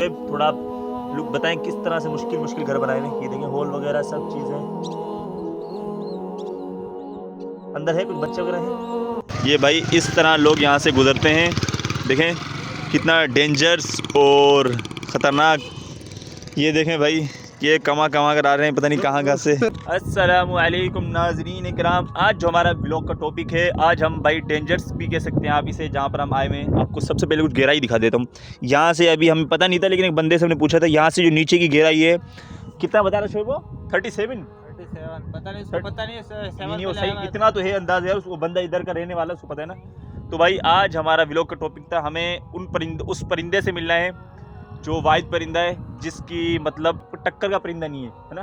थोड़ा लुक बताएं किस तरह से मुश्किल घर बनाए हुए। ये देखें हॉल वगैरह सब चीज़ें। अंदर है कुछ बच्चे वगैरह हैं। ये भाई इस तरह लोग यहाँ से गुजरते हैं। देखें कितना डेंजरस और ख़तरनाक। ये देखें भाई ये कमा कर आ रहे हैं पता नहीं कहाँ से। अस्सलामु अलैकुम नाज़रीन इकराम। आज जो हमारा ब्लॉग का टॉपिक है, आज हम भाई डेंजरस भी कह सकते हैं आप इसे, जहाँ पर हम आए हुए हैं। आपको सबसे पहले कुछ गहराई दिखा देता हूँ। यहाँ से अभी हमें पता नहीं था, लेकिन एक बंदे से हमने पूछा था यहाँ से जो नीचे की गहराई है कितना बता रहा शोएब वो 37 पता नहीं सही इतना तो है अंदाज़ है। उसको बंदा इधर का रहने वाला, उसको पता है ना। तो भाई आज हमारा व्लॉग का टॉपिक था, हमें उस परिंदे से मिलना है जो वाहिद परिंदा है जिसकी मतलब टक्कर का परिंदा नहीं है ना,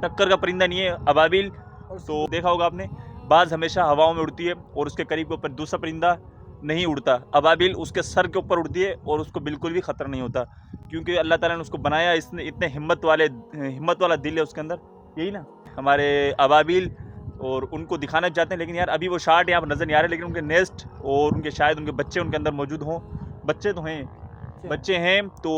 टक्कर का परिंदा नहीं है, अबाबिल। तो देखा होगा आपने, बाज़ हमेशा हवाओं में उड़ती है और उसके करीब के ऊपर दूसरा परिंदा नहीं उड़ता। अबाबिल उसके सर के ऊपर उड़ती है और उसको बिल्कुल भी ख़तरा नहीं होता, क्योंकि अल्लाह ताला ने उसको बनाया, इसने इतने हिम्मत वाला दिल है उसके अंदर, यही ना हमारे अबाबिल। और उनको दिखाना चाहते हैं, लेकिन यार अभी वो शार्ट यहाँ पर नज़र नहीं आ रहे, लेकिन उनके नेस्ट और उनके शायद उनके बच्चे उनके अंदर मौजूद हों। बच्चे हैं तो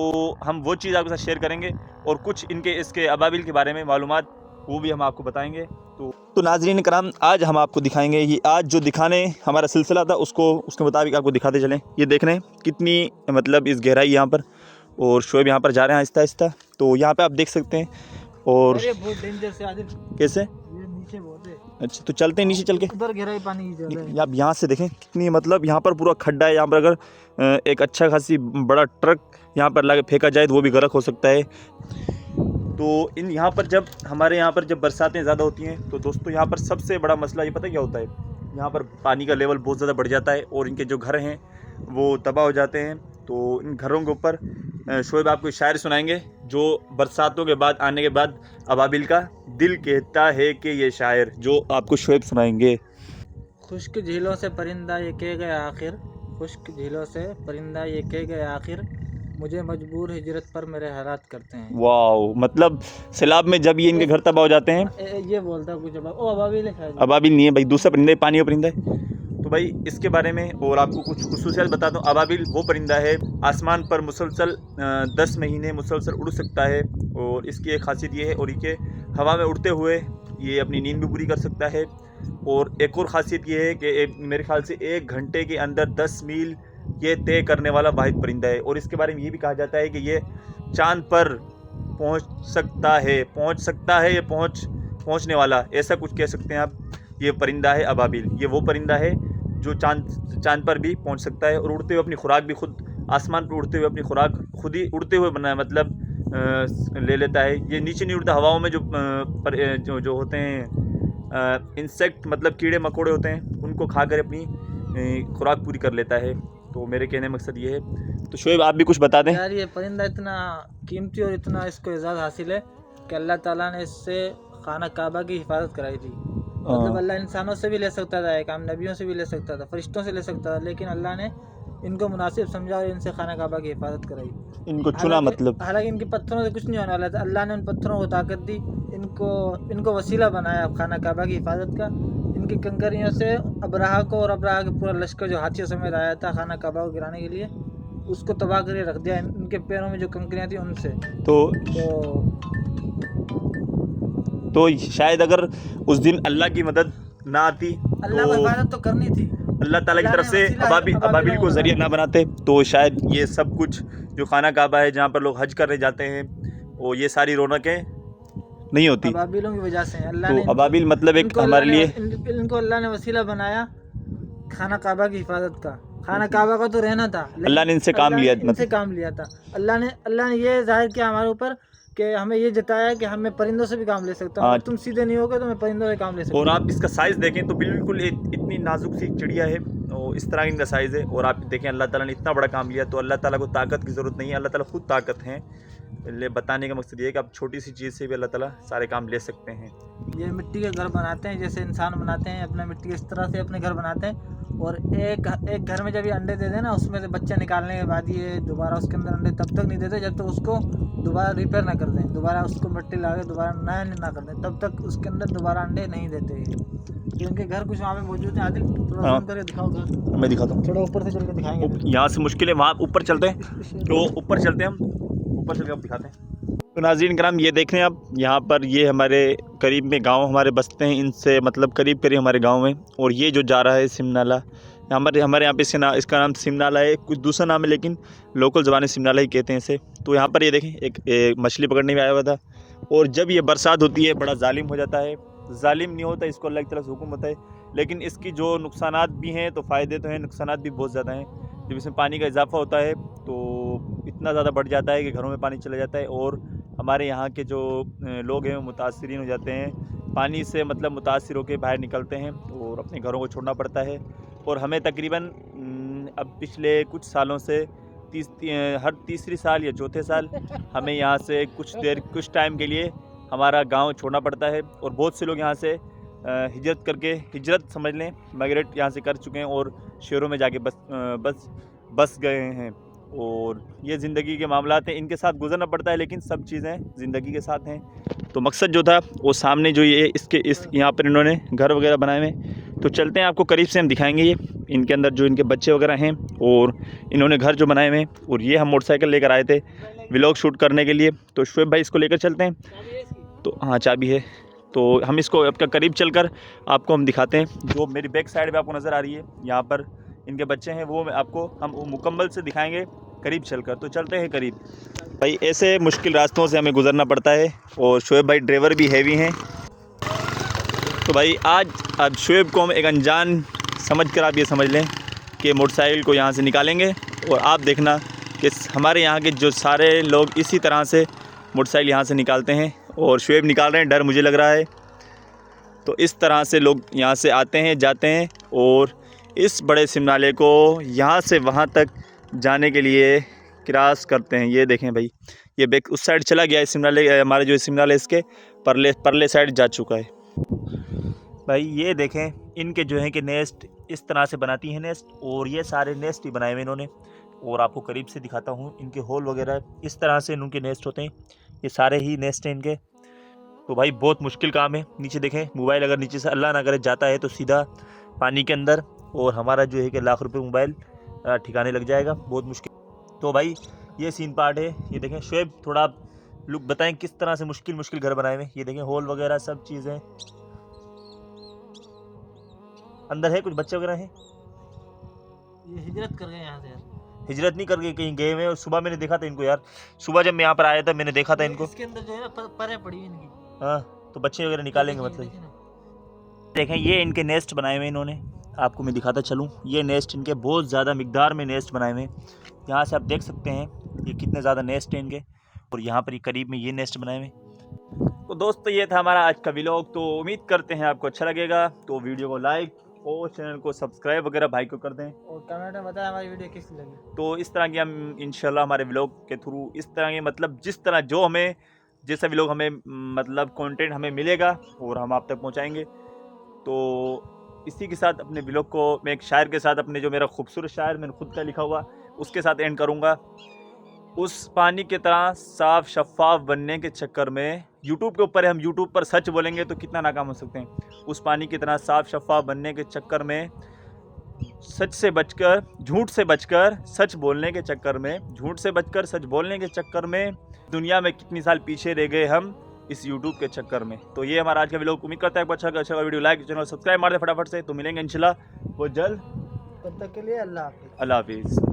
हम वो चीज़ आपके साथ शेयर करेंगे और कुछ इसके अबाबिल के बारे में मालूमात वो भी हम आपको बताएंगे। तो नाज़रीन कराम, आज हम आपको दिखाएंगे, ये आज जो दिखाने हमारा सिलसिला था उसके मुताबिक आपको दिखाते चलें। ये देख रहे हैं कितनी मतलब इस गहराई यहाँ पर, और शोएब यहाँ पर जा रहे हैं आहिस्ता आहिस्ता। तो यहाँ पे आप देख सकते हैं। और बहुत डेंजर से आदिल, कैसे ये नीचे बहुत है। अच्छा तो चलते हैं नीचे चल के। उधर गहराई पानी की ज़्यादा है। आप यहाँ से देखें कितनी मतलब यहाँ पर पूरा खड्डा है। यहाँ पर अगर एक अच्छा खासी बड़ा ट्रक यहाँ पर ला के फेंका जाए तो वो भी गर्क हो सकता है। तो यहाँ पर जब बरसातें ज़्यादा होती हैं तो दोस्तों यहाँ पर सबसे बड़ा मसला ये पता क्या होता है, यहाँ पर पानी का लेवल बहुत ज़्यादा बढ़ जाता है और इनके जो घर हैं वो तबाह हो जाते हैं। तो इन घरों के ऊपर शोएब आपको शायर सुनाएंगे जो बरसातों के बाद आने के बाद अबाबिल का दिल कहता है कि ये शायर जो आपको शोएब सुनाएंगे। खुश्क झीलों से परिंदा ये कह गया आखिर, खुश्क झीलों से परिंदा ये कह गया आखिर, मुझे मजबूर हिजरत पर मेरे हालात करते हैं। वाह, मतलब सैलाब में जब ये इनके घर तबाह हो जाते हैं। ये बोलता कुछ अबाबिल है शायद। अबाबिल नहीं है भाई, दूसरा परिंदा है, पानी का परिंदा है। तो भाई इसके बारे में और आपको कुछ खुसूसियत बता दूं। अबाबिल वो परिंदा है आसमान पर मुसलसल 10 महीने मुसलसल उड़ सकता है, और इसकी एक खासियत ये है, और ये हवा में उड़ते हुए ये अपनी नींद भी पूरी कर सकता है। और एक और ख़ासियत ये है कि मेरे ख्याल से 1 घंटे के अंदर 10 मील ये तय करने वाला वाहिद परिंदा है। और इसके बारे में ये भी कहा जाता है कि ये चाँद पर पहुंचने वाला, ऐसा कुछ कह सकते हैं आप। ये परिंदा है अबाबिल, ये वो परिंदा है जो चाँद पर भी पहुंच सकता है और उड़ते हुए अपनी खुराक भी खुद, आसमान पर उड़ते हुए अपनी खुराक खुद ही उड़ते हुए बना मतलब ले लेता है। ये नीचे नहीं उड़ता, हवाओं में जो होते हैं इंसेक्ट मतलब कीड़े मकोड़े होते हैं, उनको खाकर अपनी खुराक पूरी कर लेता है। तो मेरे कहने का मकसद ये है। तो शोएब आप भी कुछ बता दें। यार ये परिंदा इतना कीमती और इतना इसको एजाज़ हासिल है कि अल्लाह ताला ने इससे खाना काबा की हिफाजत कराई थी। मतलब अल्लाह इंसानों से भी ले सकता था, एक आम नबियों से भी ले सकता था, फरिश्तों से ले सकता था, लेकिन अल्लाह ने इनको मुनासिब समझा और इनसे खाना काबा की हिफाजत कराई, इनको चुना। मतलब हालांकि इनके पत्थरों से कुछ नहीं होने वाला था, अल्लाह ने उन पत्थरों को ताकत दी, इनको वसीला बनाया खाना काबा की हिफाजत का। इनकी कंकरियों से अबराहा को और अबराहा के पूरा लश्कर जो हाथियों समेत आया था खाना काबा को गिराने के लिए, उसको तबाह करके रख दिया इनके पैरों में जो कंकरियाँ थी उनसे। तो शायद अगर उस दिन अल्लाह की मदद ना आती, अल्लाह को इबादत तो करनी थी, अल्लाह ताला की तरफ से अबाबिल को जरिया ना बनाते, तो शायद ये सब कुछ जो खाना काबा है जहाँ पर लोग हज करने जाते हैं, वो ये सारी रौनकें नहीं होती। अबाबिलों की वजह से अल्लाह ने अबाबिल मतलब एक हमारे लिए इनको अल्लाह ने वसीला बनाया खाना काबा की हिफाजत का। खाना काबा का तो रहना था, अल्लाह ने इनसे काम लिया था। अल्लाह ने ये जाहिर किया हमारे ऊपर कि हमें ये जताया कि हमें परिंदों से भी काम ले सकता हूँ, तुम सीधे नहीं होगे तो मैं परिंदों से काम ले सकता हूँ। और आप इसका साइज़ देखें तो बिल्कुल इतनी नाजुक सी चिड़िया है, और इस तरह इनका साइज़ है। और आप देखें अल्लाह ताला ने इतना बड़ा काम लिया, तो अल्लाह ताला को ताकत की ज़रूरत नहीं है, अल्लाह ताला खुद ताकत है। बताने का मकसद ये है कि आप छोटी सी चीज़ से भी अल्लाह ताला सारे काम ले सकते हैं। ये मिट्टी के घर बनाते हैं, जैसे इंसान बनाते हैं अपना, मिट्टी के इस तरह से अपने घर बनाते हैं, और एक घर में जब ये अंडे दे देना, उसमें से बच्चा निकालने के बाद ये दोबारा उसके अंदर अंडे तब तक नहीं देते जब तक उसको दोबारा रिपेयर ना कर दें, दोबारा उसको मिट्टी ला के दोबारा नया ना कर दें, तब तक उसके अंदर दोबारा अंडे नहीं देते ये। तो इनके घर कुछ वहाँ पे मौजूद है। आदिल थोड़ा हाँ। ज़ूम करके दिखाओ घर, मैं दिखाता हूँ। थोड़ा ऊपर से चल के दिखाएंगे। यहाँ से मुश्किल है, वहाँ ऊपर चलते हैं। तो ऊपर चलते हैं हम, ऊपर चल के आप दिखाते हैं। तो नाज़रीन कराम ये देख रहे हैं आप, यहाँ पर ये हमारे करीब में गांव हमारे बसते हैं, इनसे मतलब करीब करीब हमारे गांव में। और ये जो जा रहा है सिमनाला, हमारे यहाँ पे इसका नाम सिमनाला है, कुछ दूसरा नाम है लेकिन लोकल ज़बान में सिमनाला ही कहते हैं इसे। तो यहाँ पर ये देखें एक मछली पकड़ने में आया हुआ था, और जब ये बरसात होती है बड़ा जालिम हो जाता है। जालिम नहीं होता, इसको अल्लाह की तरफ से हुक्म होता है, लेकिन इसकी जो नुकसानात भी हैं तो फ़ायदे तो हैं, नुकसानात भी बहुत ज़्यादा हैं। जब इसमें पानी का इजाफा होता है तो इतना ज़्यादा बढ़ जाता है कि घरों में पानी चला जाता है, और हमारे यहाँ के जो लोग हैं वो मुतासरीन हो जाते हैं, पानी से मतलब मुतासर होकर बाहर निकलते हैं और अपने घरों को छोड़ना पड़ता है। और हमें तकरीबन अब पिछले कुछ सालों से हर तीसरी साल या चौथे साल हमें यहाँ से कुछ टाइम के लिए हमारा गांव छोड़ना पड़ता है। और बहुत से लोग यहाँ से हिजरत समझ लें, माइग्रेट यहाँ से कर चुके हैं और शहरों में जाके बस गए हैं। और ये ज़िंदगी के मामलात हैं, इनके साथ गुजरना पड़ता है, लेकिन सब चीज़ें ज़िंदगी के साथ हैं। तो मकसद जो था वो सामने जो ये यहाँ पर इन्होंने घर वगैरह बनाए हुए, तो चलते हैं आपको करीब से हम दिखाएंगे ये इनके अंदर जो इनके बच्चे वगैरह हैं और इन्होंने घर जो बनाए हुए हैं। और ये हम मोटरसाइकिल लेकर आए थे व्लॉग शूट करने के लिए, तो शुएब भाई इसको लेकर चलते हैं। तो हाँ चाबी है, तो हम इसको आपका करीब चलकर आपको हम दिखाते हैं। जो मेरी बैक साइड पे आपको नज़र आ रही है, यहाँ पर इनके बच्चे हैं, वो आपको हम मुकम्मल से दिखाएंगे करीब चलकर। तो चलते हैं करीब। भाई ऐसे मुश्किल रास्तों से हमें गुजरना पड़ता है, और शुएब भाई ड्राइवर भी हैवी हैं। तो भाई अब शुएब को हम एक अनजान समझ कर आप ये समझ लें कि मोटरसाइकिल को यहाँ से निकालेंगे, और आप देखना कि हमारे यहाँ के जो सारे लोग इसी तरह से मोटरसाइकिल यहाँ से निकालते हैं, और शुएब निकाल रहे हैं, डर मुझे लग रहा है। तो इस तरह से लोग यहाँ से आते हैं जाते हैं, और इस बड़े सिमनाले को यहाँ से वहाँ तक जाने के लिए क्रॉस करते हैं। ये देखें भाई, ये बैक उस साइड चला गया है सिमनाले, हमारे जो सिमनाले इसके परले साइड जा चुका है। भाई ये देखें इनके जो है कि नेस्ट इस तरह से बनाती हैं नेस्ट, और ये सारे नेस्ट ही बनाए हुए इन्होंने। और आपको करीब से दिखाता हूँ, इनके होल वगैरह इस तरह से इनके नेस्ट होते हैं, ये सारे ही नेस्ट हैं इनके। तो भाई बहुत मुश्किल काम है। नीचे देखें, मोबाइल अगर नीचे से अल्लाह ना करे जाता है तो सीधा पानी के अंदर, और हमारा जो है कि लाख रुपए मोबाइल ठिकाने लग जाएगा, बहुत मुश्किल। तो भाई ये सीन पार्ट है। ये देखें शुएब थोड़ा लुक बताएं किस तरह से मुश्किल घर बनाए हुए। ये देखें होल वगैरह सब चीज़ें अंदर है, कुछ बच्चे वगैरह हैं। ये हिजरत कर गए यहाँ से यार, हिजरत नहीं करके कहीं गए हुए। और सुबह मैंने देखा था इनको यार, सुबह जब मैं यहाँ पर आया था मैंने देखा था इनको। इसके अंदर जो है ना परे पड़ी है इनकी। हाँ, तो बच्चे वगैरह निकालेंगे मतलब। देखें ये इनके नेस्ट बनाए हुए इन्होंने, आपको मैं दिखाता चलूँ। ये नेस्ट इनके बहुत ज़्यादा मिकदार में नेस्ट बनाए हुए हैं, यहाँ से आप देख सकते हैं ये कितने ज़्यादा नेस्ट हैं इनके। और यहाँ पर ही करीब में ये नेस्ट बनाए हुए। तो दोस्तों ये था हमारा आज का व्लॉग। तो उम्मीद करते हैं आपको अच्छा लगेगा। तो वीडियो को लाइक और चैनल को सब्सक्राइब वगैरह भाई को कर दें, और कमेंट में बताएं हमारी वीडियो कैसी लगी। तो इस तरह की हम इंशाल्लाह हमारे व्लॉग के थ्रू इस तरह के मतलब जिस तरह जो हमें जैसा व्लॉग हमें मतलब कंटेंट हमें मिलेगा और हम आप तक पहुंचाएंगे। तो इसी के साथ अपने व्लॉग को मैं एक शायर के साथ, अपने जो मेरा खूबसूरत शायर मैंने खुद का लिखा हुआ, उसके साथ एंड करूँगा। उस पानी की तरह साफ शफाफ बनने के चक्कर में, यूट्यूब के ऊपर है, हम यूट्यूब पर सच बोलेंगे तो कितना नाकाम हो सकते हैं। उस पानी की तरह साफ शफाफ बनने के चक्कर में सच से बचकर, झूठ से बचकर सच बोलने के चक्कर में, झूठ से बचकर सच बोलने के चक्कर में दुनिया में कितनी साल पीछे रह गए हम इस यूट्यूब के चक्कर में। तो ये हमारा आज का व्लॉग। उम्मीद करता है आपको अच्छा वीडियो लाइक चैनल सब्सक्राइब मार दे फटाफट से। तो मिलेंगे इंशाल्लाह बहुत जल्द, तब तक के लिए अल्लाह हाफिज़। अल्लाह हाफिज़।